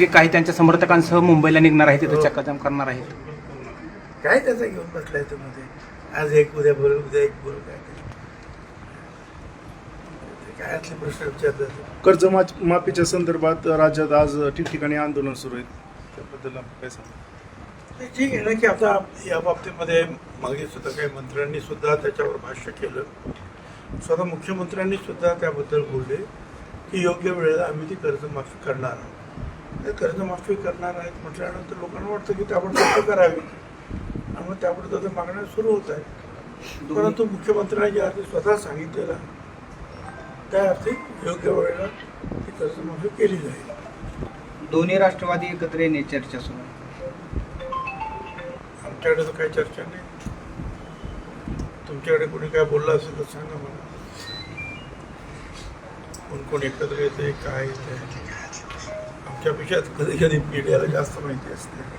काही त्यांच्या समर्थकांसह मुंबईला निघणार आहेत, तिथे चक्काजाम करणार आहेत. काय त्याचा घेऊन बसलाय मध्ये आज एक उद्या बोल उद्या एक बोल काय असले प्रश्न विचारतात. कर्जमाफीच्या संदर्भात राज्यात आज ठिकठिकाणी आंदोलन सुरू आहे, त्याबद्दल काय सांगा? ठीक आहे ना की आता या बाबतीमध्ये मागे सुद्धा काही मंत्र्यांनी सुद्धा त्याच्यावर भाष्य केलं. स्वतः मुख्यमंत्र्यांनी सुद्धा त्याबद्दल बोलले की योग्य वेळेला आम्ही ती कर्जमाफी करणार आहोत. कर्जमाफी करणार आहेत म्हटल्यानंतर लोकांना वाटतं की त्याबद्दल करावी आणि मग त्याबद्दल मागण्या सुरू होत आहेत. परंतु मुख्यमंत्र्यांनी ज्या अर्थी स्वतः सांगितलेलं त्या अर्थी योग्य वेळेला ती कर्जमाफी केली जाईल. दोन्ही राष्ट्रवादी एकत्र येण्याची चर्चा सुरू आहे. आमच्याकडे तर काही चर्चा नाही. तुमच्याकडे कोणी काय बोललं असेल तर सांगा मला. कोण एकत्र येते काय येते आमच्यापेक्षा कधी कधी मीडियाला जास्त माहिती असते.